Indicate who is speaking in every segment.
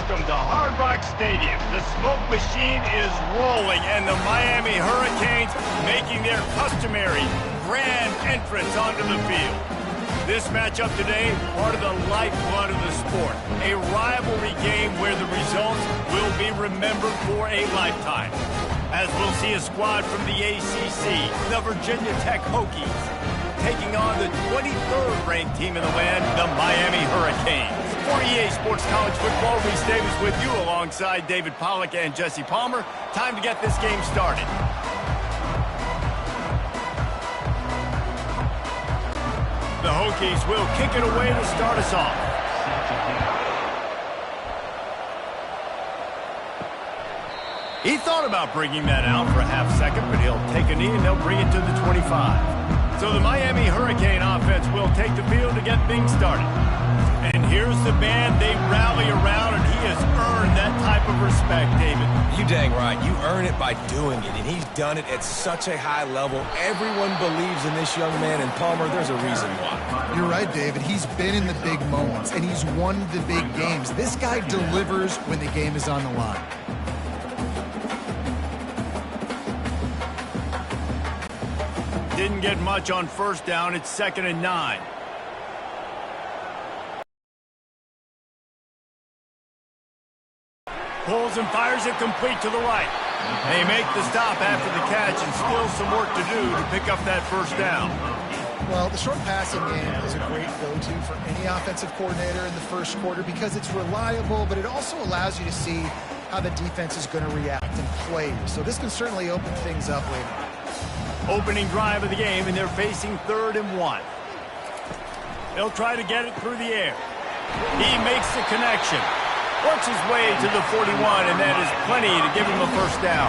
Speaker 1: welcome to Hard Rock Stadium. The smoke machine is rolling, and the Miami Hurricanes making their customary grand entrance onto the field. This matchup today, part of the lifeblood of the sport. A rivalry game where the results will be remembered for a lifetime. As we'll see a squad from the ACC, the Virginia Tech Hokies, taking on the 23rd ranked team in the land, the Miami Hurricanes. For EA Sports College Football, Reese Davis with you alongside David Pollack and Jesse Palmer. Time to get this game started. The Hokies will kick it away to start us off. He thought about bringing that out for a half second, but he'll take a knee and they'll bring it to the 25. So the Miami Hurricane offense will take the field to get things started. And here's the band they rally around, and he has earned that type of respect, David.
Speaker 2: You dang right. You earn it by doing it, and he's done it at such a high level. Everyone believes in this young man, and Palmer, there's a reason why.
Speaker 3: You're right, David. He's been in the big moments, and he's won the big games. This guy delivers when the game is on the line.
Speaker 1: Didn't get much on first down. It's 2nd and 9. Pulls and fires it complete to the right. They make the stop after the catch, and still some work to do to pick up that first down.
Speaker 3: Well, the short passing game is a great go-to for any offensive coordinator in the first quarter because it's reliable, but it also allows you to see how the defense is going to react and play. So this can certainly open things up later.
Speaker 1: Opening drive of the game, and they're facing 3rd and 1. They'll try to get it through the air. He makes the connection. Works his way to the 41, and that is plenty to give him a first down.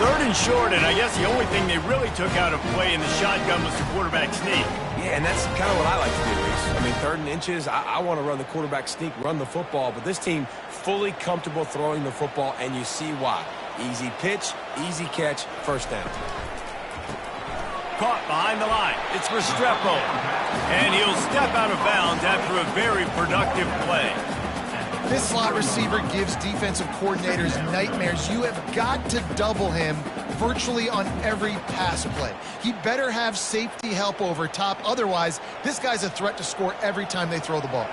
Speaker 1: 3rd and short, and I guess the only thing they really took out of play in the shotgun was the quarterback sneak.
Speaker 2: Yeah, and that's kind of what I like to do, Reese. I mean, 3rd and inches, I want to run the quarterback sneak, run the football, but this team fully comfortable throwing the football, and you see why. Easy pitch, easy catch, first down.
Speaker 1: Caught behind the line. It's Restrepo. And he'll step out of bounds after a very productive play.
Speaker 3: This slot receiver gives defensive coordinators nightmares. You have got to double him virtually on every pass play. He better have safety help over top. Otherwise, this guy's a threat to score every time they throw the ball.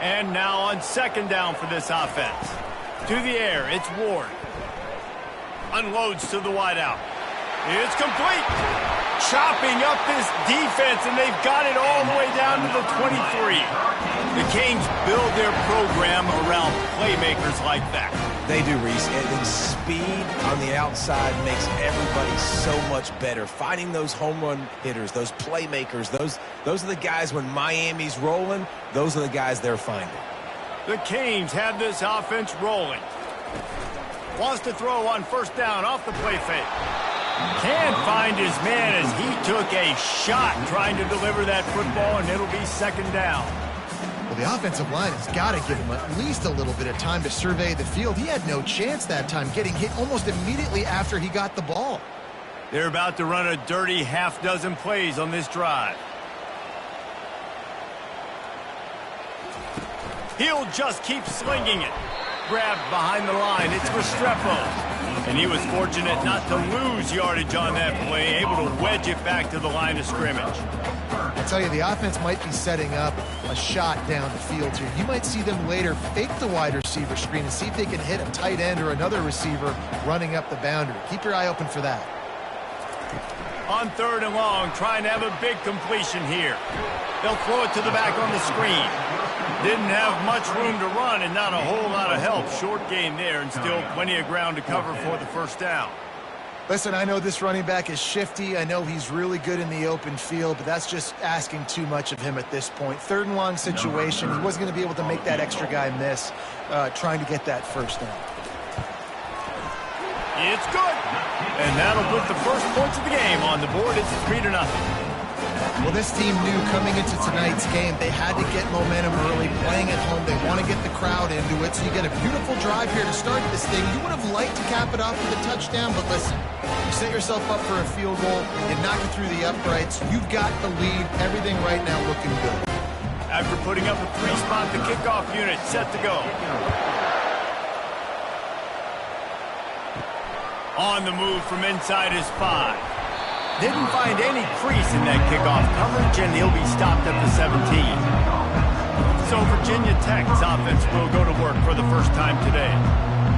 Speaker 1: And now on 2nd down for this offense. To the air, it's Ward. Unloads to the wideout. It's complete. Chopping up this defense, and they've got it all the way down to the 23. The Canes build their program around playmakers like that.
Speaker 2: They do, Reese, and speed on the outside makes everybody so much better. Finding those home run hitters, those playmakers, those are the guys when Miami's rolling, those are the guys they're finding.
Speaker 1: The Canes have this offense rolling. Wants to throw on first down off the play fake. Can't find his man as he took a shot trying to deliver that football, and it'll be 2nd down.
Speaker 3: Well, the offensive line has got to give him at least a little bit of time to survey the field. He had no chance that time, getting hit almost immediately after he got the ball.
Speaker 1: They're about to run a dirty half-dozen plays on this drive. He'll just keep slinging it. Grabbed behind the line. It's Restrepo. And he was fortunate not to lose yardage on that play, able to wedge it back to the line of scrimmage.
Speaker 3: I tell you, the offense might be setting up a shot down the field here. You might see them later fake the wide receiver screen and see if they can hit a tight end or another receiver running up the boundary. Keep your eye open for that.
Speaker 1: On 3rd and long, trying to have a big completion here. They'll throw it to the back on the screen. Didn't have much room to run and not a whole lot of help. Short gain there and still plenty of ground to cover for the first down.
Speaker 3: Listen, I know this running back is shifty. I know he's really good in the open field, but that's just asking too much of him at this point. 3rd and long situation. He wasn't going to be able to make that extra guy miss trying to get that first down.
Speaker 1: It's good. And that'll put the first points of the game on the board. It's 3-0.
Speaker 3: Well, this team knew coming into tonight's game they had to get momentum early, playing at home. They want to get the crowd into it, so you get a beautiful drive here to start this thing. You would have liked to cap it off with a touchdown, but listen, you set yourself up for a field goal, you knock it through the uprights, you've got the lead, everything right now looking good.
Speaker 1: After putting up a 3-spot, the kickoff unit set to go. On the move from inside his 5. Didn't find any crease in that kickoff coverage, and he'll be stopped at the 17. So Virginia Tech's offense will go to work for the first time today.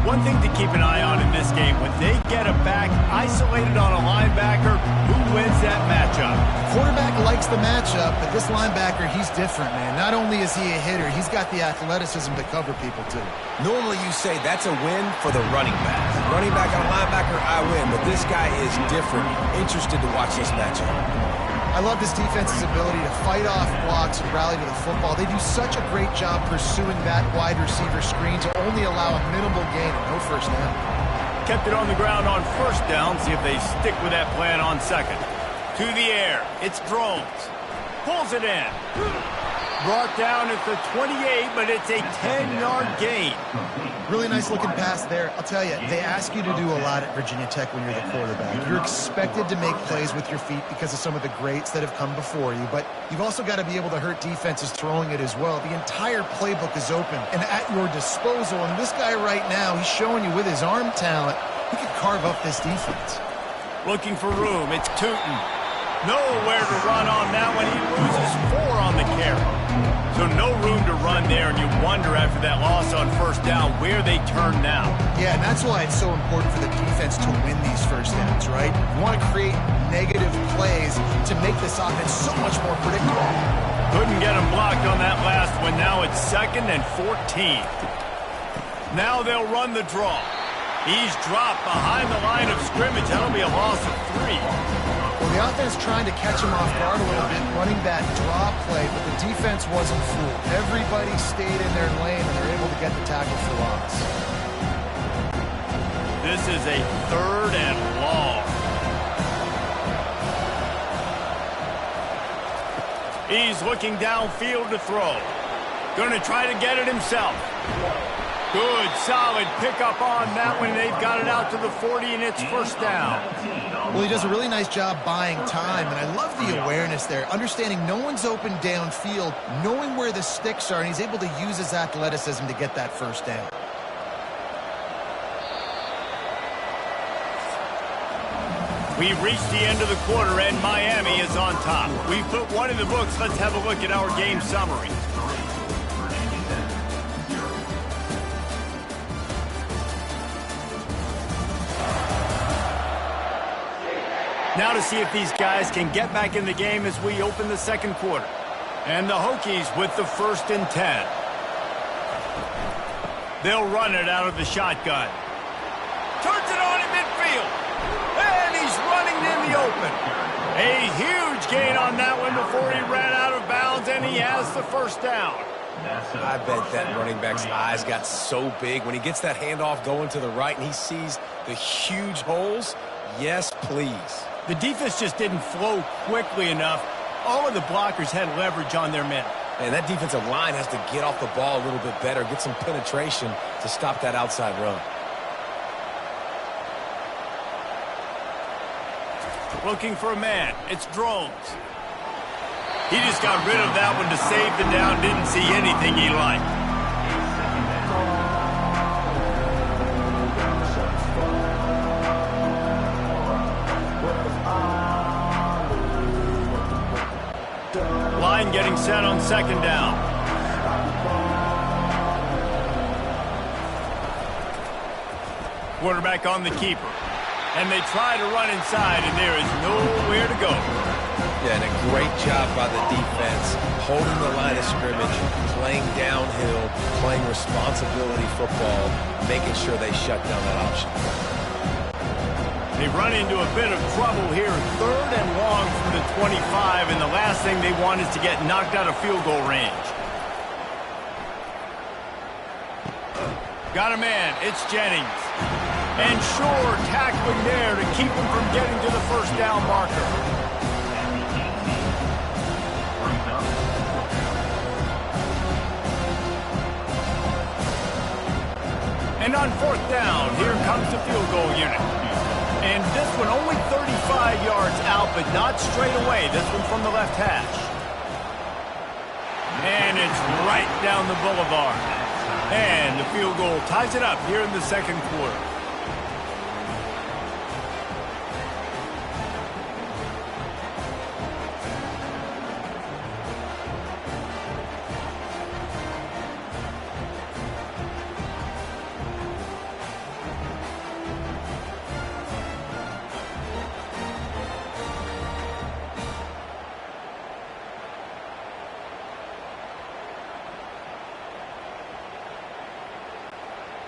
Speaker 1: One thing to keep an eye on in this game, when they get a back isolated on a linebacker, who wins that matchup?
Speaker 3: Quarterback likes the matchup, but this linebacker, he's different, man. Not only is he a hitter, he's got the athleticism to cover people, too.
Speaker 2: Normally you say that's a win for the running back. Running back on a linebacker, I win, but this guy is different. Interested to watch this matchup.
Speaker 3: I love this defense's ability to fight off blocks and rally to the football. They do such a great job pursuing that wide receiver screen to only allow a minimal gain and no first down.
Speaker 1: Kept it on the ground on first down. See if they stick with that plan on second. To the air. It's Drones. Pulls it in. Brought down at the 28, but it's a 10-yard gain.
Speaker 3: Really nice looking pass there. I'll tell you, they ask you to do a lot at Virginia Tech when you're the quarterback. You're expected to make plays with your feet because of some of the greats that have come before you, but you've also got to be able to hurt defenses throwing it as well. The entire playbook is open and at your disposal, and this guy right now, he's showing you with his arm talent, he could carve up this defense.
Speaker 1: Looking for room. It's Tootin. Nowhere to run on that one. He loses 4 on the carry. So no room to run there, and you wonder after that loss on first down where they turn now.
Speaker 3: Yeah, and that's why it's so important for the defense to win these first downs, right? You want to create negative plays to make this offense so much more predictable.
Speaker 1: Couldn't get him blocked on that last one. Now it's 2nd and 14. Now they'll run the draw. He's dropped behind the line of scrimmage. That'll be a loss of 3.
Speaker 3: Well, the offense trying to catch him off guard a little bit, running that draw play, but the defense wasn't fooled. Everybody stayed in their lane, and they're able to get the tackle for loss.
Speaker 1: This is a 3rd and long. He's looking downfield to throw. Going to try to get it himself. Good, solid pickup on that one. They've got it out to the 40, and it's first down.
Speaker 3: Well, he does a really nice job buying time, and I love the awareness there, understanding no one's open downfield, knowing where the sticks are, and he's able to use his athleticism to get that first down.
Speaker 1: We've reached the end of the quarter, and Miami is on top. We've put one in the books. Let's have a look at our game summary. Now to see if these guys can get back in the game as we open the second quarter. And the Hokies with the 1st and 10. They'll run it out of the shotgun. Turns it on in midfield. And he's running in the open. A huge gain on that one before he ran out of bounds, and he has the first down.
Speaker 2: I bet that running back's eyes got so big when he gets that handoff going to the right and he sees the huge holes. Yes, please.
Speaker 1: The defense just didn't flow quickly enough. All of the blockers had leverage on their men.
Speaker 2: And that defensive line has to get off the ball a little bit better, get some penetration to stop that outside run.
Speaker 1: Looking for a man. It's Drones. He just got rid of that one to save the down. Didn't see anything he liked. Line getting set on second down. Quarterback on the keeper. And they try to run inside, and there is nowhere to go.
Speaker 2: Yeah, and a great job by the defense, holding the line of scrimmage, playing downhill, playing responsibility football, making sure they shut down that option.
Speaker 1: They run into a bit of trouble here. 3rd and long from the 25, and the last thing they want is to get knocked out of field goal range. Got a man. It's Jennings. And Shore tackling there to keep him from getting to the first down marker. And on 4th down, here comes the field goal unit. And this one only 35 yards out, but not straight away. This one from the left hash. And it's right down the boulevard. And the field goal ties it up here in the second quarter.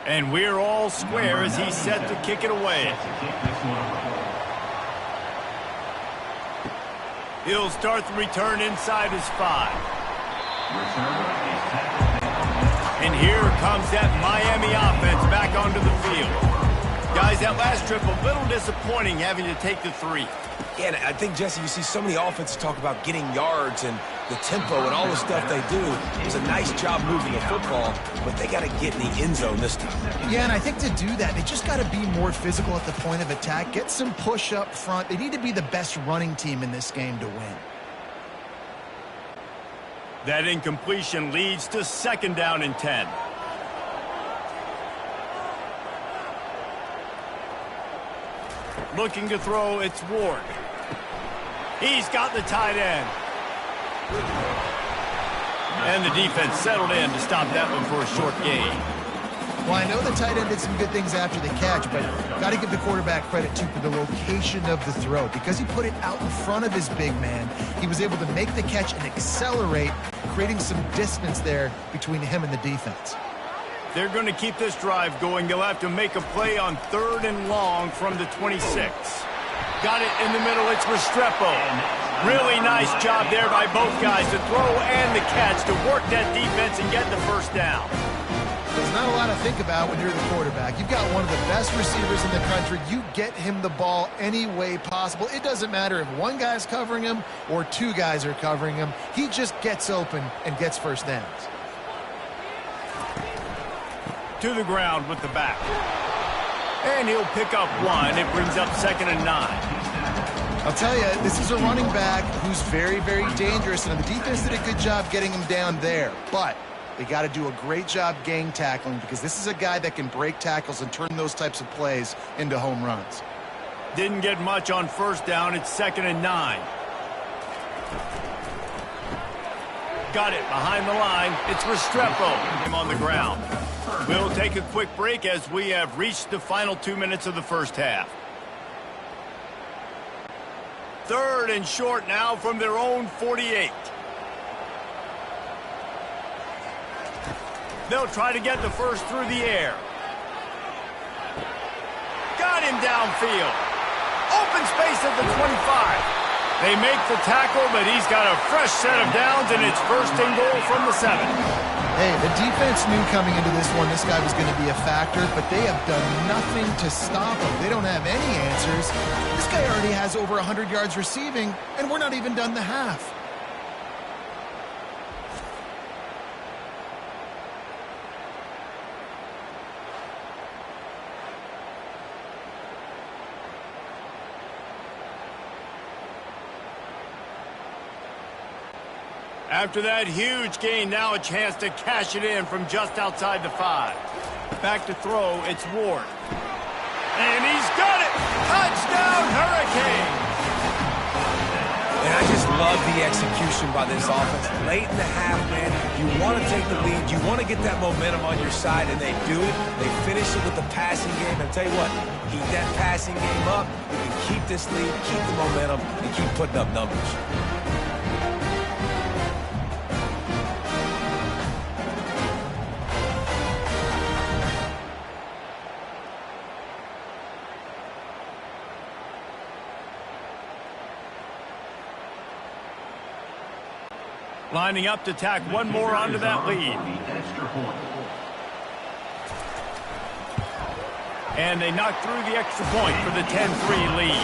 Speaker 1: And we're all square as he's set to kick it away. He'll start the return inside his 5. And here comes that Miami offense back onto the field. Guys, that last trip, a little disappointing having to take the 3.
Speaker 2: Yeah, and I think, Jesse, you see so many offenses talk about getting yards and the tempo and all the stuff they do. It was a nice job moving the football, but they got to get in the end zone this time.
Speaker 3: Yeah, and I think to do that, they just got to be more physical at the point of attack, get some push up front. They need to be the best running team in this game to win.
Speaker 1: That incompletion leads to 2nd down and 10. Looking to throw, it's Ward. He's got the tight end. And the defense settled in to stop that one for a short gain.
Speaker 3: Well, I know the tight end did some good things after the catch, but got to give the quarterback credit, too, for the location of the throw. Because he put it out in front of his big man, he was able to make the catch and accelerate, creating some distance there between him and the defense.
Speaker 1: They're going to keep this drive going. They'll have to make a play on 3rd and long from the 26. Got it in the middle. It's Restrepo. Really nice job there by both guys to throw and the catch to work that defense and get the 1st down.
Speaker 3: There's not a lot to think about when you're the quarterback. You've got one of the best receivers in the country. You get him the ball any way possible. It doesn't matter if one guy's covering him or 2 guys are covering him. He just gets open and gets 1st downs.
Speaker 1: To the ground with the back. And he'll pick up 1. It brings up 2nd and 9.
Speaker 3: I'll tell you, this is a running back who's very, very dangerous, and the defense did a good job getting him down there. But they got to do a great job gang tackling, because this is a guy that can break tackles and turn those types of plays into home runs.
Speaker 1: Didn't get much on 1st down. It's 2nd and 9. Got it behind the line. It's Restrepo. Him on the ground. We'll take a quick break as we have reached the final 2 minutes of the 1st half. 3rd and short now from their own 48. They'll try to get the 1st through the air. Got him downfield. Open space at the 25. They make the tackle, but he's got a fresh set of downs, and it's 1st and goal from the 7.
Speaker 3: Hey, the defense knew coming into this one this guy was going to be a factor, but they have done nothing to stop him. They don't have any answers. This guy already has over 100 yards receiving, and we're not even done the half.
Speaker 1: After that huge gain, now a chance to cash it in from just outside the 5. Back to throw, it's Ward. And he's got it! Touchdown, Hurricanes!
Speaker 2: And I just love the execution by this offense. Late in the half, man, you want to take the lead. You want to get that momentum on your side, and they do it. They finish it with the passing game. And I'll tell you what, keep that passing game up. You can keep this lead, keep the momentum, and keep putting up numbers.
Speaker 1: Lining up to tack one more onto that lead. And they knock through the extra point for the 10-3 lead.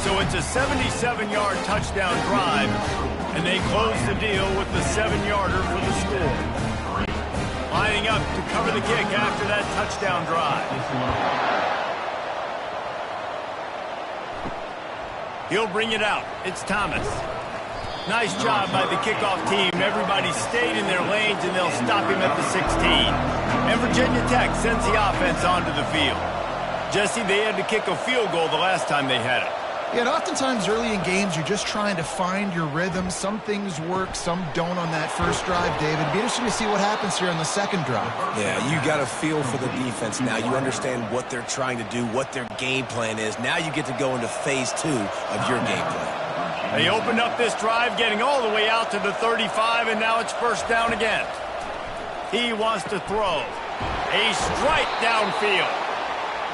Speaker 1: So it's a 77-yard touchdown drive, and they close the deal with the 7-yarder for the score. Lining up to cover the kick after that touchdown drive. He'll bring it out. It's Thomas. Nice job by the kickoff team. Everybody stayed in their lanes, and they'll stop him at the 16. And Virginia Tech sends the offense onto the field. Jesse, they had to kick a field goal the last time they had it.
Speaker 3: Yeah, and oftentimes early in games, you're just trying to find your rhythm. Some things work, some don't on that first drive, David. It'd be interesting to see what happens here on the second drive.
Speaker 2: Yeah, you got a feel for the defense now. You understand what they're trying to do, what their game plan is. Now you get to go into phase 2 of your game plan.
Speaker 1: They opened up this drive, getting all the way out to the 35, and now it's first down again. He wants to throw. A strike downfield.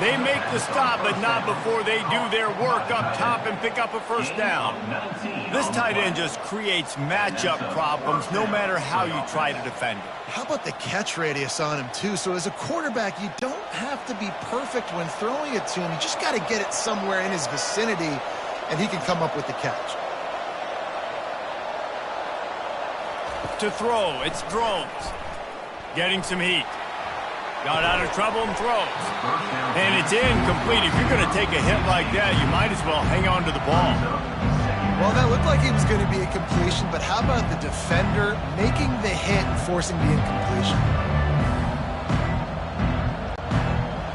Speaker 1: They make the stop, but not before they do their work up top and pick up a first down. This tight end just creates matchup problems no matter how you try to defend it.
Speaker 3: How about the catch radius on him, too? So as a quarterback, you don't have to be perfect when throwing it to him. You just got to get it somewhere in his vicinity, and he can come up with the catch.
Speaker 1: To throw, it's Drones. Getting some heat. Got out of trouble and throws. And it's incomplete. If you're going to take a hit like that, you might as well hang on to the ball.
Speaker 3: Well, that looked like it was going to be a completion, but how about the defender making the hit and forcing the incompletion?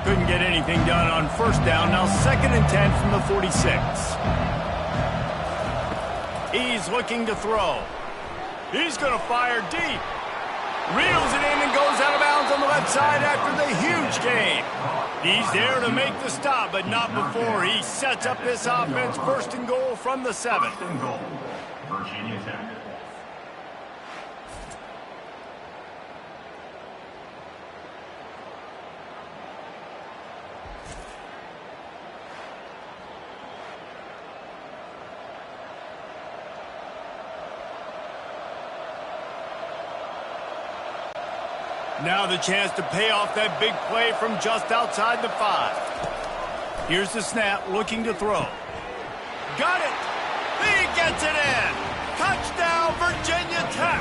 Speaker 1: Couldn't get anything done on first down. Now 2nd and 10 from the 46. He's looking to throw. He's going to fire deep. Reels it in and goes out of bounds on the left side after the huge gain. He's there to make the stop, but not before he sets up this offense. 1st and goal from the 7.
Speaker 4: Virginia Tech.
Speaker 1: Now the chance to pay off that big play from just outside the 5. Here's the snap, looking to throw. Got it! He gets it in! Touchdown, Virginia Tech!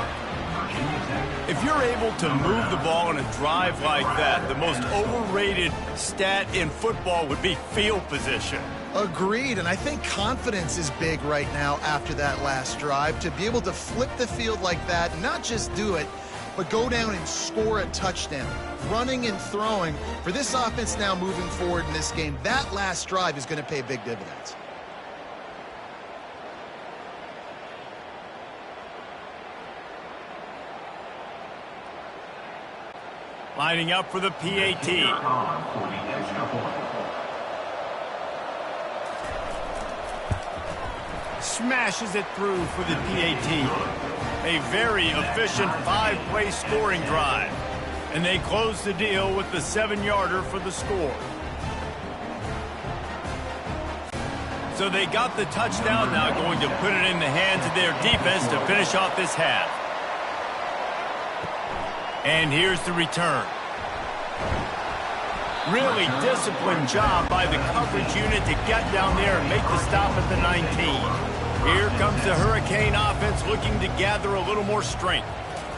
Speaker 1: If you're able to move the ball in a drive like that, the most overrated stat in football would be field position.
Speaker 3: Agreed, and I think confidence is big right now after that last drive. To be able to flip the field like that, not just do it, but go down and score a touchdown. Running and throwing. For this offense now moving forward in this game, that last drive is going to pay big dividends.
Speaker 1: Lining up for the PAT. Smashes it through for the PAT. A very efficient 5-play scoring drive. And they close the deal with the 7-yarder for the score. So they got the touchdown, now going to put it in the hands of their defense to finish off this half. And here's the return. Really disciplined job by the coverage unit to get down there and make the stop at the 19. Here comes the Hurricane offense looking to gather a little more strength.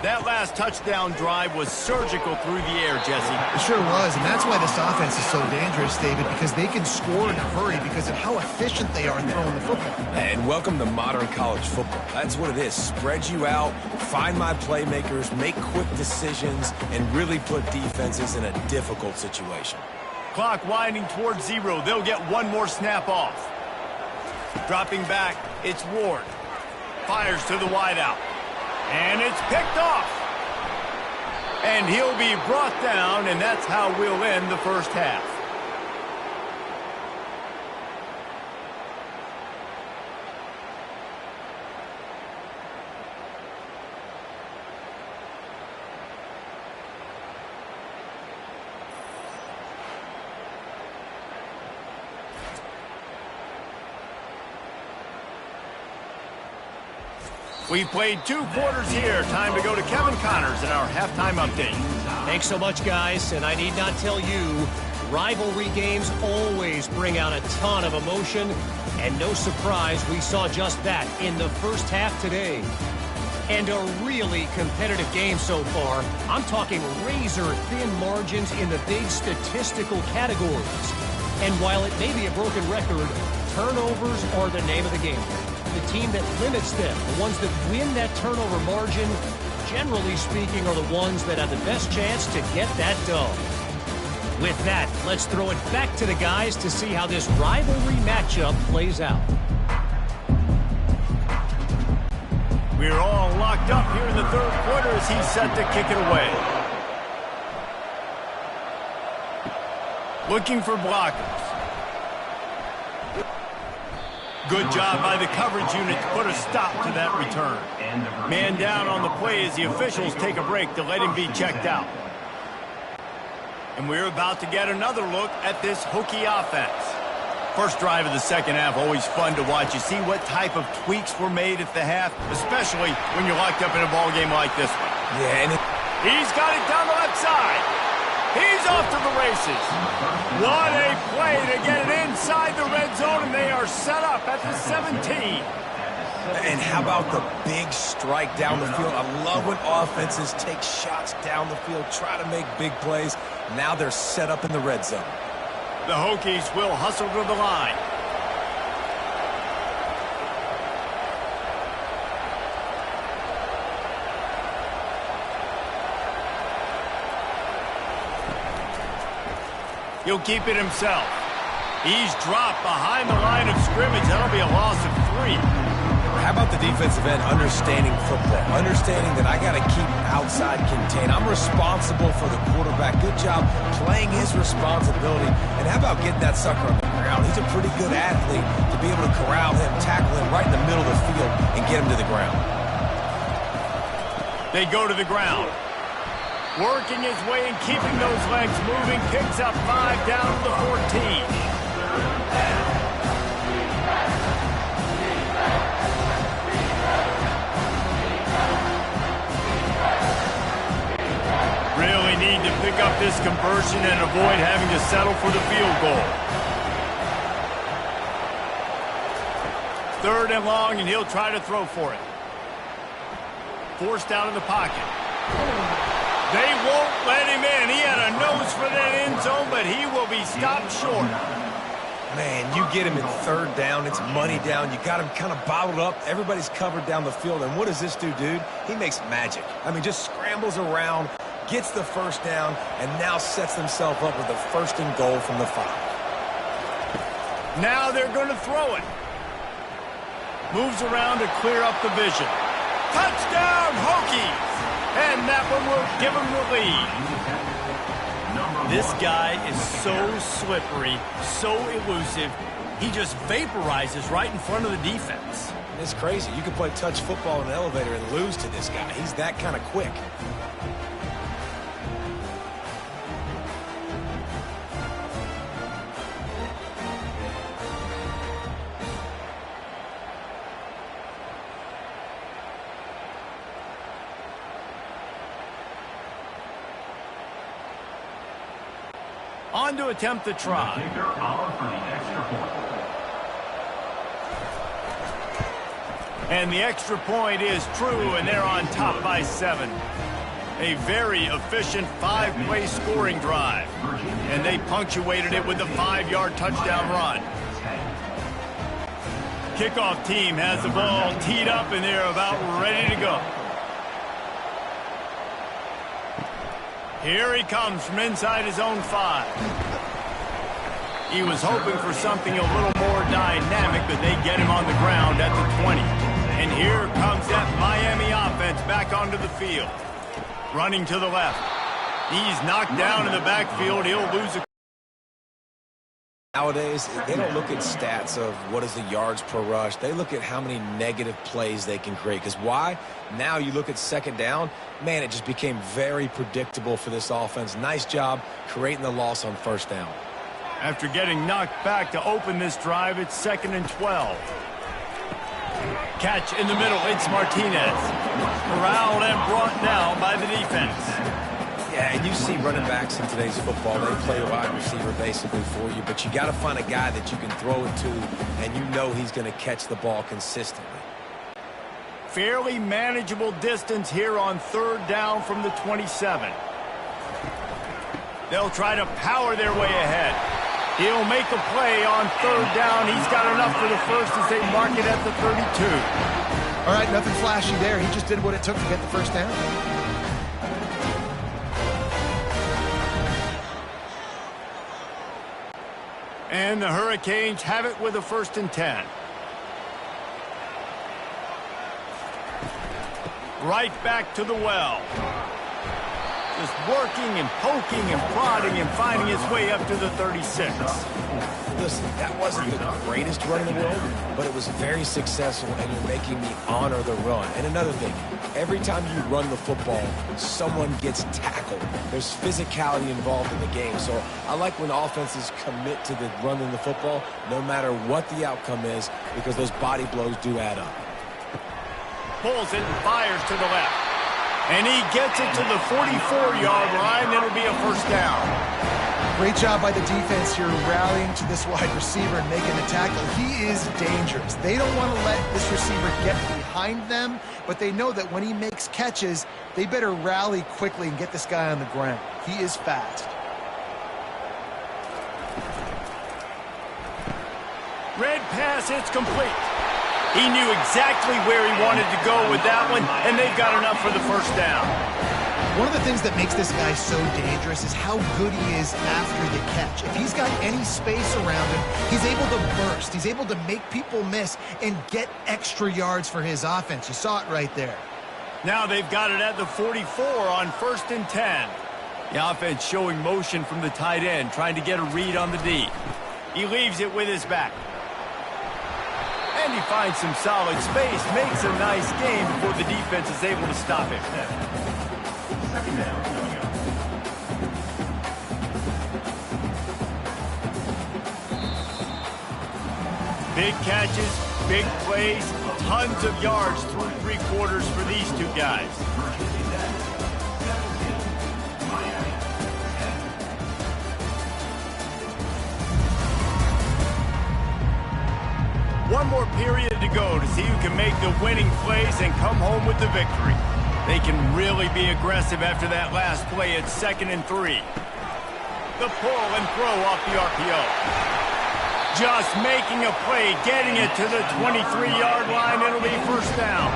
Speaker 1: That last touchdown drive was surgical through the air, Jesse.
Speaker 3: It sure was, and that's why this offense is so dangerous, David, because they can score in a hurry because of how efficient they are in throwing the football.
Speaker 2: And welcome to modern college football. That's what it is. Spread you out, find my playmakers, make quick decisions, and really put defenses in a difficult situation.
Speaker 1: Clock winding towards 0. They'll get one more snap off. Dropping back, it's Ward. Fires to the wideout. And it's picked off. And he'll be brought down, and that's how we'll end the first half. We played 2 quarters here. Time to go to Kevin Connors in our halftime update.
Speaker 5: Thanks so much, guys. And I need not tell you, rivalry games always bring out a ton of emotion. And no surprise, we saw just that in the first half today. And a really competitive game so far. I'm talking razor-thin margins in the big statistical categories. And while it may be a broken record, turnovers are the name of the game. The team that limits them, the ones that win that turnover margin, generally speaking, are the ones that have the best chance to get that done. With that, let's throw it back to the guys to see how this rivalry matchup plays out.
Speaker 1: We're all locked up here in the 3rd quarter as he's set to kick it away. Looking for blockers. Good job by the coverage unit to put a stop to that return. Man down on the play as the officials take a break to let him be checked out. And we're about to get another look at this Hokie offense. First drive of the second half, always fun to watch. You see what type of tweaks were made at the half, especially when you're locked up in a ball game like this one.
Speaker 2: Yeah, and
Speaker 1: he's got it down the left side. He's off to the races. What a play to get it inside the red zone, and they are set up at the 17.
Speaker 2: And how about the big strike down the field? I love when offenses take shots down the field, try to make big plays. Now they're set up in the red zone.
Speaker 1: The Hokies will hustle to the line. He'll keep it himself. He's dropped behind the line of scrimmage. That'll be a loss of 3.
Speaker 2: How about the defensive end understanding football? Understanding that I got to keep outside contained. I'm responsible for the quarterback. Good job playing his responsibility. And how about getting that sucker on the ground? He's a pretty good athlete to be able to corral him, tackle him right in the middle of the field, and get him to the ground.
Speaker 1: They go to the ground. Working his way and keeping those legs moving. Picks up 5 down to the 14. Really need to pick up this conversion and avoid having to settle for the field goal. 3rd and long, and he'll try to throw for it. Forced out of the pocket. They won't let him in. He had a nose for that end zone, but he will be stopped short.
Speaker 2: Man, you get him in 3rd down. It's money down. You got him kind of bottled up. Everybody's covered down the field. And what does this do, dude? He makes magic. I mean, just scrambles around, gets the 1st down, and now sets himself up with a 1st and goal from the 5.
Speaker 1: Now they're going to throw it. Moves around to clear up the vision. Touchdown, Hokies! And that one will give him the lead. This guy is so slippery, so elusive. He just vaporizes right in front of the defense.
Speaker 2: It's crazy. You can play touch football in an elevator and lose to this guy. He's that kind of quick.
Speaker 1: On to attempt the try.
Speaker 4: Kicker out for the extra point.
Speaker 1: And the extra point is true, and they're on top by 7. A very efficient 5-play scoring drive. And they punctuated it with a 5-yard touchdown run. Kickoff team has the ball teed up, and they're about ready to go. Here he comes from inside his own 5. He was hoping for something a little more dynamic, but they get him on the ground at the 20. And here comes that Miami offense back onto the field. Running to the left. He's knocked down in the backfield. He'll lose a...
Speaker 2: Nowadays, they don't look at stats of what is the yards per rush. They look at how many negative plays they can create. Because why? Now you look at 2nd down, man, it just became very predictable for this offense. Nice job creating the loss on 1st down.
Speaker 1: After getting knocked back to open this drive, it's 2nd and 12. Catch in the middle, it's Martinez. Corralled and brought down by the defense.
Speaker 2: Yeah, and you see running backs in today's football, they play a wide receiver basically for you, but you got to find a guy that you can throw it to, and you know he's going to catch the ball consistently.
Speaker 1: Fairly manageable distance here on 3rd down from the 27. They'll try to power their way ahead. He'll make a play on 3rd down. He's got enough for the 1st as they mark it at the 32.
Speaker 3: All right, nothing flashy there. He just did what it took to get the 1st down.
Speaker 1: And the Hurricanes have it with a 1st and 10. Right back to the well. Just working and poking and prodding and finding his way up to the 36.
Speaker 2: Listen, that wasn't the greatest run in the world, but it was very successful, and you're making me honor the run. And another thing, Every time you run the football, someone gets tackled. There's physicality involved in the game. So I like when offenses commit to the running the football, no matter what the outcome is, because those body blows do add up.
Speaker 1: Pulls it and fires to the left. And he gets it to the 44-yard line. It'll be a first down.
Speaker 3: Great job by the defense here rallying to this wide receiver and making the tackle. He is dangerous. They don't want to let this receiver get behind them, but they know that when he makes catches, they better rally quickly and get this guy on the ground. He is fast.
Speaker 1: Red pass, it's complete. He knew exactly where he wanted to go with that one, and they've got enough for the first down.
Speaker 3: One of the things that makes this guy so dangerous is how good he is after the catch. If he's got any space around him, he's able to burst. He's able to make people miss and get extra yards for his offense. You saw it right there.
Speaker 1: Now they've got it at the 44 on 1st and 10. The offense showing motion from the tight end, trying to get a read on the D. He leaves it with his back. And he finds some solid space, makes a nice game before the defense is able to stop him.
Speaker 4: Second down coming up.
Speaker 1: Big catches, big plays, tons of yards through 3 quarters for these two guys. One more period to go to see who can make the winning plays and come home with the victory. They can really be aggressive after that last play at 2nd and 3. The pull and throw off the RPO. Just making a play, getting it to the 23-yard line. It'll be first down.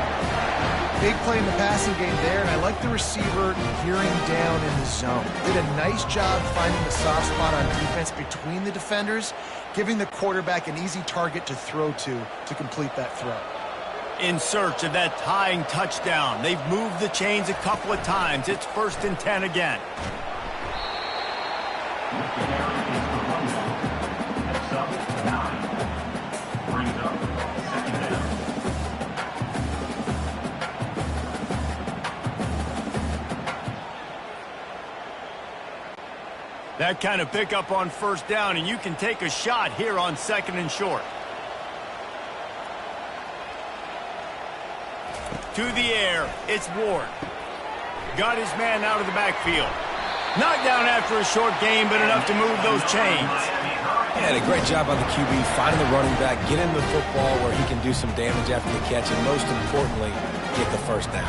Speaker 3: Big play in the passing game there, and I like the receiver gearing down in the zone. Did a nice job finding the soft spot on defense between the defenders, giving the quarterback an easy target to throw to complete that throw.
Speaker 1: In search of that tying touchdown. They've moved the chains a couple of times. It's 1st and 10 again.
Speaker 4: Next up, 9. Brings up 2nd down.
Speaker 1: That kind of pickup on first down, and you can take a shot here on 2nd and short. To the air, it's Ward. Got his man out of the backfield. Knocked down after a short game, but enough to move those chains.
Speaker 2: Yeah, a great job on the QB, finding the running back, get him the football where he can do some damage after the catch, and most importantly, get the first down.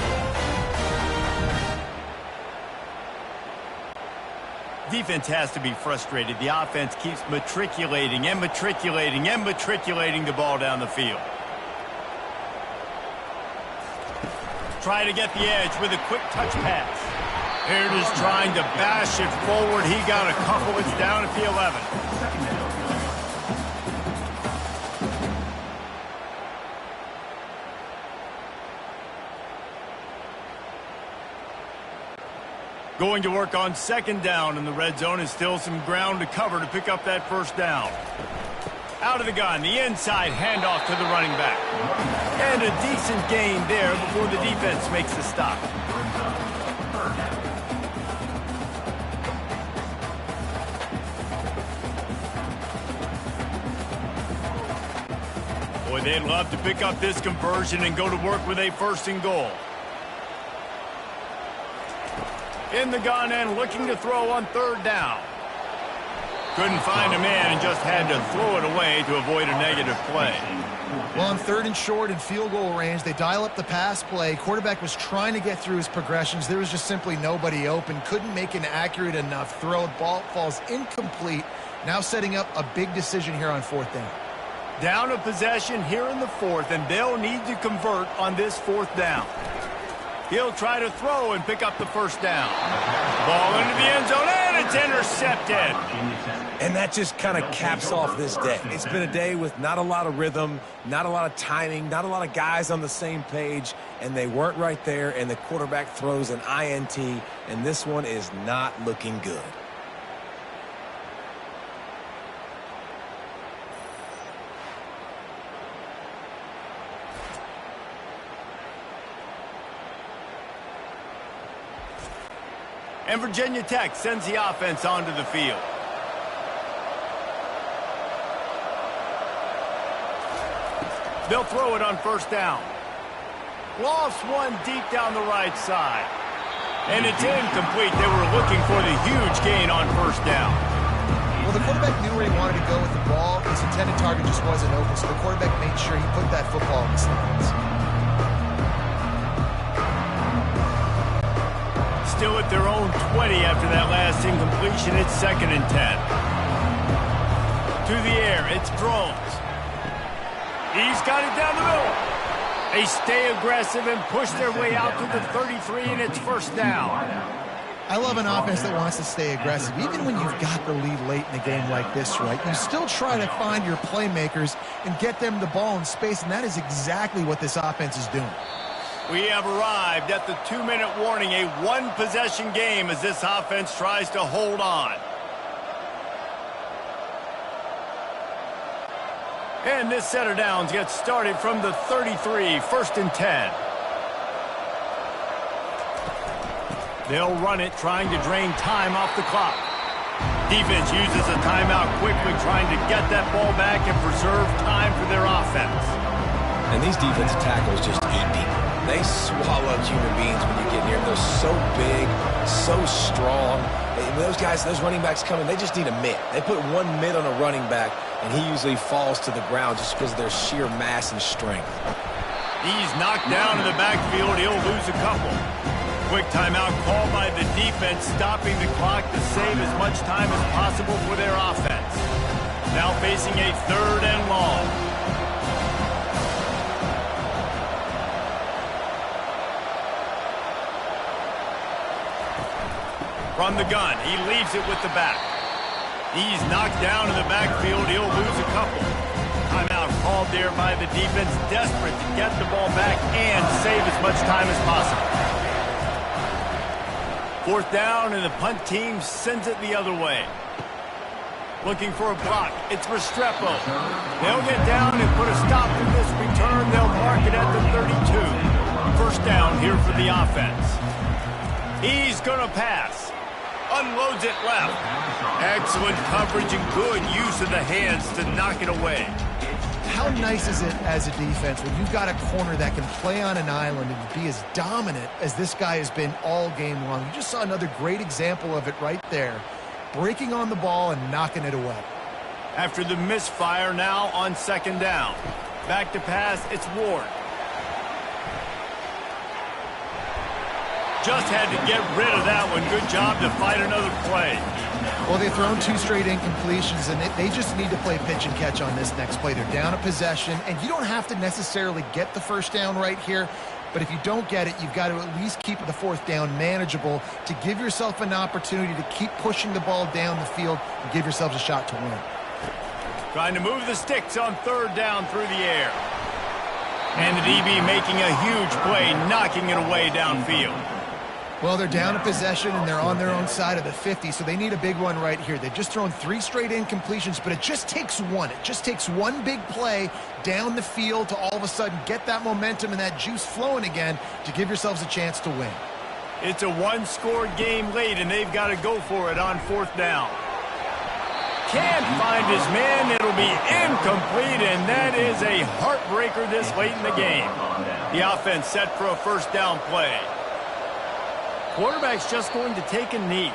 Speaker 1: Defense has to be frustrated. The offense keeps matriculating and matriculating and matriculating the ball down the field. Try to get the edge with a quick touch pass. Here it is trying to bash it forward. He got a couple. It's down at the 11.
Speaker 4: Second down coming up.
Speaker 1: Going to work on 2nd down in the red zone, and still some ground to cover to pick up that first down. Out of the gun, the inside handoff to the running back. And a decent gain there before the defense makes the stop. Boy, they'd love to pick up this conversion and go to work with a 1st and goal. In the gun and looking to throw on 3rd down. Couldn't find a man and just had to throw it away to avoid a negative play.
Speaker 3: Well, on 3rd and short and field goal range, they dial up the pass play. Quarterback was trying to get through his progressions. There was just simply nobody open. Couldn't make an accurate enough throw. Ball falls incomplete. Now setting up a big decision here on 4th down.
Speaker 1: Down a possession here in the 4th, and they'll need to convert on this 4th down. He'll try to throw and pick up the first down. Ball into the end zone, and it's intercepted.
Speaker 2: And that just kind of caps off this day. It's been a day with not a lot of rhythm, not a lot of timing, not a lot of guys on the same page, and they weren't right there, and the quarterback throws an INT, and this one is not looking good.
Speaker 1: And Virginia Tech sends the offense onto the field. They'll throw it on first down. Lost one deep down the right side. And it's incomplete. They were looking for the huge gain on first down.
Speaker 3: Well, the quarterback knew where he wanted to go with the ball. His intended target just wasn't open, so the quarterback made sure he put that football in the stands.
Speaker 1: Still at their own 20 after that last incompletion. It's 2nd and 10. To the air, it's Drones. He's got it down the middle. They stay aggressive and push their way out to the 33, and it's first down.
Speaker 3: I love an offense that wants to stay aggressive. Even when you've got the lead late in a game like this, right, you still try to find your playmakers and get them the ball in space, and that is exactly what this offense is doing.
Speaker 1: We have arrived at the 2-minute warning, a one-possession game as this offense tries to hold on. And this set of downs gets started from the 33, 1st and 10. They'll run it, trying to drain time off the clock. Defense uses a timeout quickly, trying to get that ball back and preserve time for their offense.
Speaker 2: And these defensive tackles just eat people. They swallow human beings when you get near them. They're so big, so strong. Those guys, those running backs coming, they just need a mid. They put one mid on a running back, and he usually falls to the ground just because of their sheer mass and strength.
Speaker 1: He's knocked down in the backfield. He'll lose a couple. Quick timeout called by the defense, stopping the clock to save as much time as possible for their offense. Now facing a 3rd and long. From the gun, he leaves it with the back. He's knocked down in the backfield. He'll lose a couple. Timeout called there by the defense, desperate to get the ball back and save as much time as possible. 4th down, and the punt team sends it the other way. Looking for a block. It's Restrepo. They'll get down and put a stop to this return. They'll mark it at the 32. 1st down here for the offense. He's going to pass. Unloads it left. Excellent coverage and good use of the hands to knock it away.
Speaker 3: How nice is it as a defense when you've got a corner that can play on an island and be as dominant as this guy has been all game long? You just saw another great example of it right there. Breaking on the ball and knocking it away.
Speaker 1: After the misfire, now on 2nd down. Back to pass, it's Ward. Just had to get rid of that one. Good job to fight another play.
Speaker 3: Well, they've thrown 2 straight incompletions, and they just need to play pitch and catch on this next play. They're down a possession, and you don't have to necessarily get the 1st down right here, but if you don't get it, you've got to at least keep the 4th down manageable to give yourself an opportunity to keep pushing the ball down the field and give yourselves a shot to win.
Speaker 1: Trying to move the sticks on 3rd down through the air. And the DB making a huge play, knocking it away downfield.
Speaker 3: Well, they're down a possession, and they're on their own side of the 50, so they need a big one right here. They've just thrown 3 straight incompletions, but it just takes one. It just takes one big play down the field to all of a sudden get that momentum and that juice flowing again to give yourselves a chance to win.
Speaker 1: It's a one-score game late, and they've got to go for it on 4th down. Can't find his man. It'll be incomplete, and that is a heartbreaker this late in the game. The offense set for a 1st down play. Quarterback's just going to take a knee.